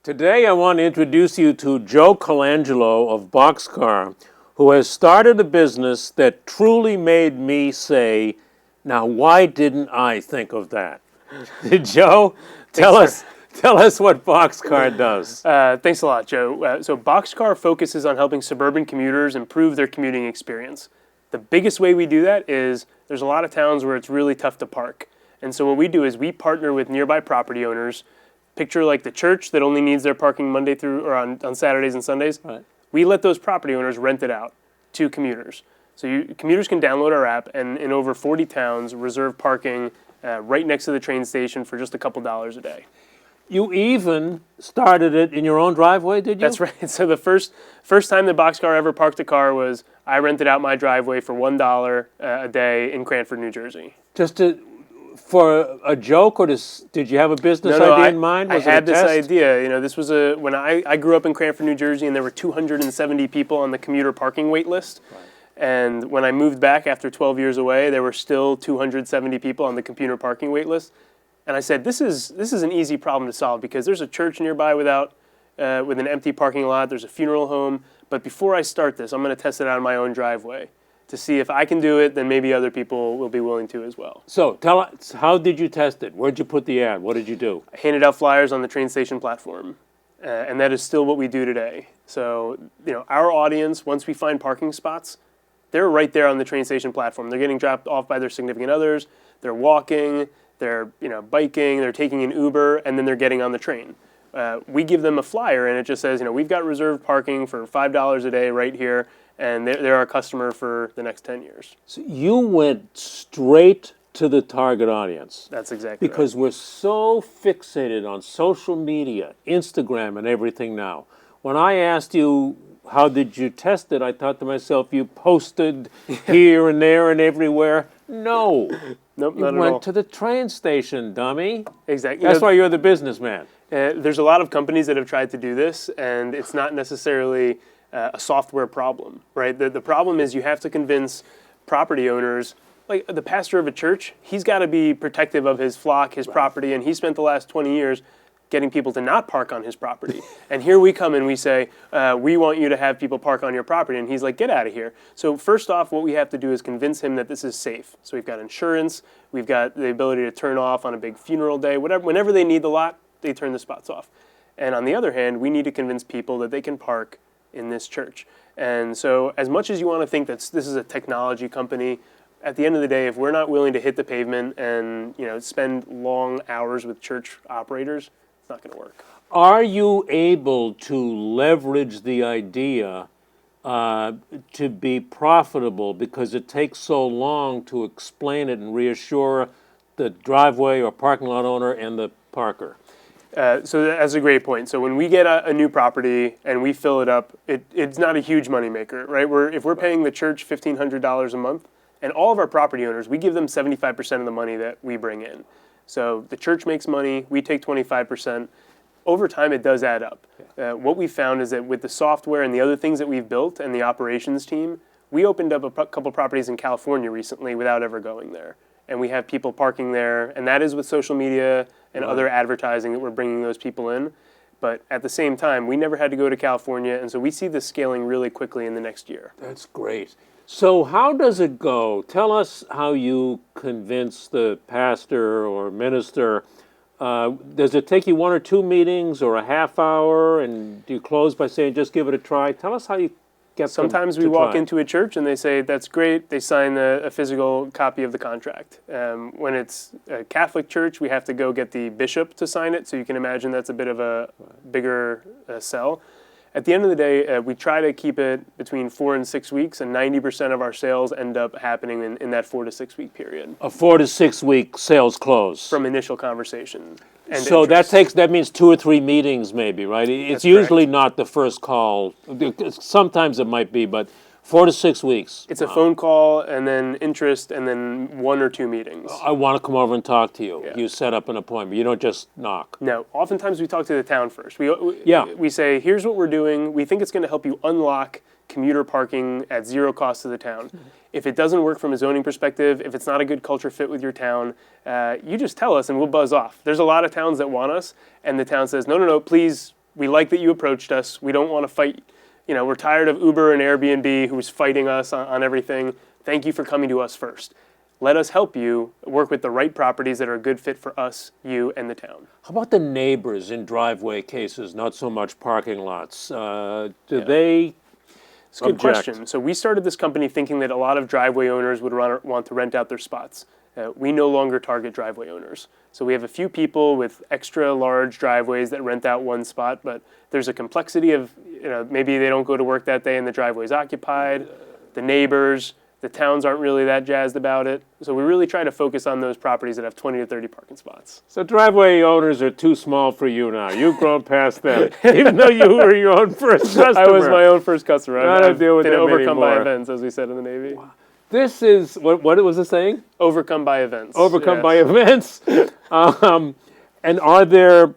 Today I want to introduce you to Joe Colangelo of Boxcar, who has started a business that truly made me say, now why didn't I think of that? Joe, tell us what Boxcar does. Thanks a lot, Joe. So Boxcar focuses on helping suburban commuters improve their commuting experience. The biggest way we do that is there's a lot of towns where it's really tough to park. And so what we do is we partner with nearby property owners. Picture like the church that only needs their parking Monday through or on Saturdays and Sundays. Right. We let those property owners rent it out to commuters. So commuters can download our app and in over 40 towns reserve parking right next to the train station for just a couple dollars a day. You even started it in your own driveway, did you? That's right. So the first time the Boxcar ever parked a car was I rented out my driveway for $1 a day in Cranford, New Jersey. For a joke, or did you have a business idea in mind? I had this idea. This was when I grew up in Cranford, New Jersey, and there were 270 people on the commuter parking wait list. Right. And when I moved back after 12 years away, there were still 270 people on the commuter parking wait list. And I said, this is an easy problem to solve because there's a church nearby with an empty parking lot. There's a funeral home. But before I start this, I'm going to test it out on my own driveway to see if I can do it, then maybe other people will be willing to as well. So tell us, how did you test it? Where'd you put the ad? What did you do? I handed out flyers on the train station platform, and that is still what we do today. So, our audience, once we find parking spots, they're right there on the train station platform. They're getting dropped off by their significant others, they're walking, they're biking, they're taking an Uber, and then they're getting on the train. We give them a flyer, and it just says, we've got reserved parking for $5 a day right here, and they're our customer for the next 10 years. So you went straight to the target audience. That's exactly because we're so fixated on social media, Instagram, and everything now. When I asked you, how did you test it, I thought to myself, you posted here and there and everywhere. No. Nope, you not at all. You went to the train station, dummy. Exactly. That's why you're the businessman. There's a lot of companies that have tried to do this, and it's not necessarily a software problem, right? The problem is you have to convince property owners, like the pastor of a church, he's got to be protective of his flock, his property, and he spent the last 20 years getting people to not park on his property. And here we come and we say, we want you to have people park on your property. And he's like, get out of here. So first off, what we have to do is convince him that this is safe. So we've got insurance, we've got the ability to turn off on a big funeral day, whenever they need the lot, they turn the spots off. And on the other hand, we need to convince people that they can park in this church. And so as much as you want to think that this is a technology company, at the end of the day, if we're not willing to hit the pavement and spend long hours with church operators, it's not going to work. Are you able to leverage the idea to be profitable because it takes so long to explain it and reassure the driveway or parking lot owner and the parker? So that's a great point. So when we get a new property and we fill it up, it's not a huge moneymaker, right? If we're paying the church $1,500 a month, and all of our property owners, we give them 75% of the money that we bring in. So the church makes money, we take 25%. Over time, it does add up. What we found is that with the software and the other things that we've built and the operations team, we opened up a couple properties in California recently without ever going there. And we have people parking there, and that is with social media and other advertising that we're bringing those people in. But at the same time, we never had to go to California, and so we see this scaling really quickly in the next year. That's great. So how does it go? Tell us how you convince the pastor or minister. Does it take you one or two meetings or a half hour, and do you close by saying, just give it a try? Tell us how you get Sometimes we walk into a church and they say, that's great. They sign a physical copy of the contract. When it's a Catholic church, we have to go get the bishop to sign it. So you can imagine that's a bit of a bigger sell. At the end of the day, we try to keep it between 4 and 6 weeks, and 90% of our sales end up happening in that 4 to 6 week period. A 4 to 6 week sales close. From initial conversation. And so interest. that means 2 or 3 meetings maybe, right? It's That's usually correct. not the first call. Sometimes it might be, but 4 to 6 weeks. It's a phone call, and then interest, and then 1 or 2 meetings. I want to come over and talk to you. Yeah. You set up an appointment. You don't just knock. No, oftentimes we talk to the town first. We say, here's what we're doing. We think it's going to help you unlock commuter parking at zero cost to the town. If it doesn't work from a zoning perspective, if it's not a good culture fit with your town, you just tell us and we'll buzz off. There's a lot of towns that want us, and the town says, no, please we like that you approached us. We don't want to fight. We're tired of Uber and Airbnb who's fighting us on everything. Thank you for coming to us first. Let us help you work with the right properties that are a good fit for us, you, and the town. How about the neighbors in driveway cases, not so much parking lots? Do they It's a good object? question. So we started this company thinking that a lot of driveway owners would want to rent out their spots. We no longer target driveway owners. So we have a few people with extra large driveways that rent out one spot, but there's a complexity of, maybe they don't go to work that day and the driveway's occupied, the neighbors, the towns aren't really that jazzed about it. So we really try to focus on those properties that have 20 to 30 parking spots. So driveway owners are too small for you now. You've grown past them, even though you were your own first customer. I was my own first customer. I've been overcome by anymore. events, as we said in the Navy. Wow. This is, what was it saying? Overcome by events. Overcome by events. And are there,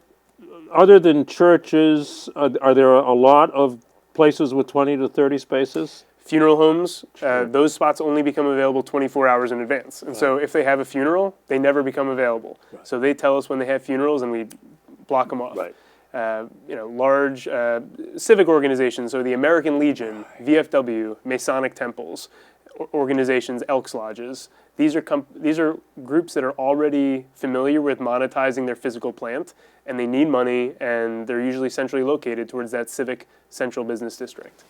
other than churches, are there a lot of places with 20 to 30 spaces? Funeral homes, those spots only become available 24 hours in advance. And so if they have a funeral, they never become available. Right. So they tell us when they have funerals and we block them off. Right. Large civic organizations, so the American Legion, VFW, Masonic temples, organizations, Elks Lodges. These are groups that are already familiar with monetizing their physical plant, and they need money, and they're usually centrally located towards that civic central business district.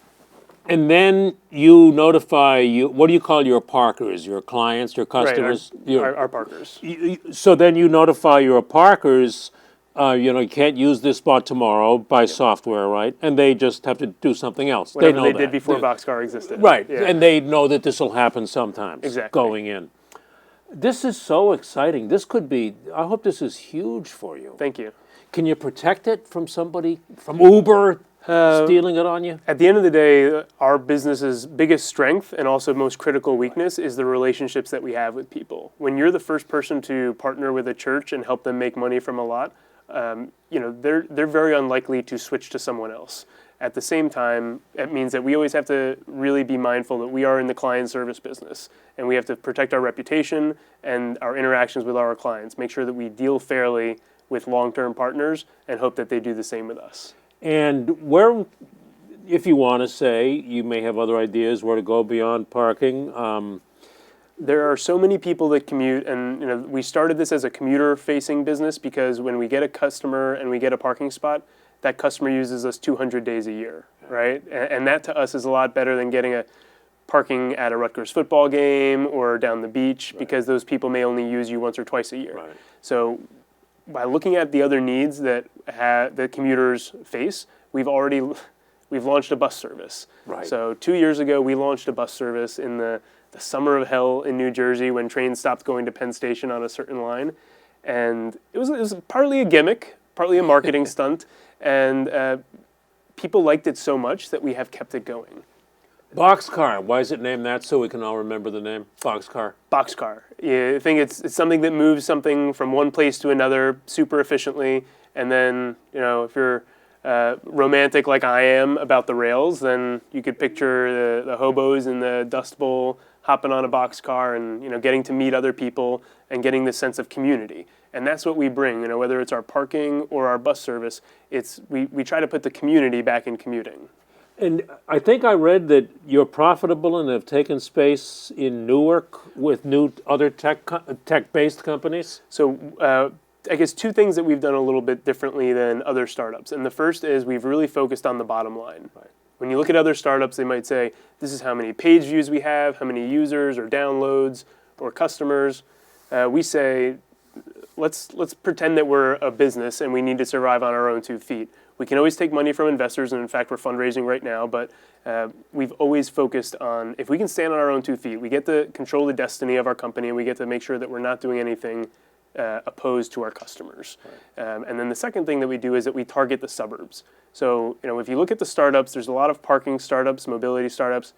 And then you notify, what do you call your parkers, your clients, your customers? Right, our parkers. So then you notify your parkers, you can't use this spot tomorrow by software, right? And they just have to do something else. Whatever they know they that. did before Boxcar existed. Right, Yeah. and they know that this will happen sometimes. Exactly. Going in. This is so exciting. This could be, I hope this is huge for you. Thank you. Can you protect it from somebody, from Uber stealing it on you? At the end of the day, our business's biggest strength and also most critical weakness is the relationships that we have with people. When you're the first person to partner with a church and help them make money from a lot, they're very unlikely to switch to someone else. At the same time, it means that we always have to really be mindful that we are in the client service business, and we have to protect our reputation and our interactions with our clients, make sure that we deal fairly with long-term partners, and hope that they do the same with us. And where, if you want to say, you may have other ideas where to go beyond parking. There are so many people that commute, and we started this as a commuter-facing business because when we get a customer and we get a parking spot, that customer uses us 200 days a year, right? And that to us is a lot better than getting a parking at a Rutgers football game or down the beach, because those people may only use you once or twice a year. Right. So by looking at the other needs that the commuters face, we've launched a bus service. Right. So 2 years ago, we launched a bus service in the summer of hell in New Jersey when trains stopped going to Penn Station on a certain line. And it was partly a gimmick, partly a marketing stunt, and people liked it so much that we have kept it going. Boxcar, why is it named that so we can all remember the name? Boxcar. Boxcar. Yeah, I think it's something that moves something from one place to another super efficiently, and then, if you're romantic like I am about the rails, then you could picture the hobos in the Dust Bowl hopping on a boxcar and getting to meet other people and getting this sense of community. And that's what we bring, whether it's our parking or our bus service, we try to put the community back in commuting. And I think I read that you're profitable and have taken space in Newark with new other tech-based companies. So I guess two things that we've done a little bit differently than other startups. And the first is we've really focused on the bottom line. Right. When you look at other startups, they might say, this is how many page views we have, how many users or downloads or customers. We say, let's pretend that we're a business and we need to survive on our own 2 feet. We can always take money from investors, and in fact, we're fundraising right now, but we've always focused on, if we can stand on our own 2 feet, we get to control the destiny of our company, and we get to make sure that we're not doing anything opposed to our customers. Right. And then the second thing that we do is that we target the suburbs. So, if you look at the startups, there's a lot of parking startups, mobility startups.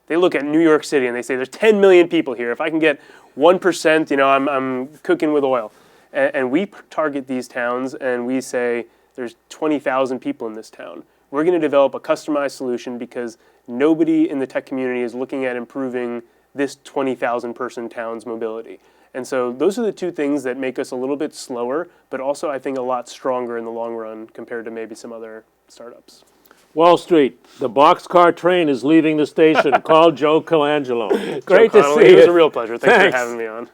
They look at New York City and they say, there's 10 million people here. If I can get 1%, I'm cooking with oil. And we target these towns and we say, there's 20,000 people in this town. We're going to develop a customized solution because nobody in the tech community is looking at improving this 20,000 person town's mobility. And so those are the two things that make us a little bit slower, but also I think a lot stronger in the long run compared to maybe some other startups. Wall Street, the boxcar train is leaving the station. Call Joe Colangelo. Great Joe to Connolly, see it was you. a real pleasure. Thanks Thanks. for having me on.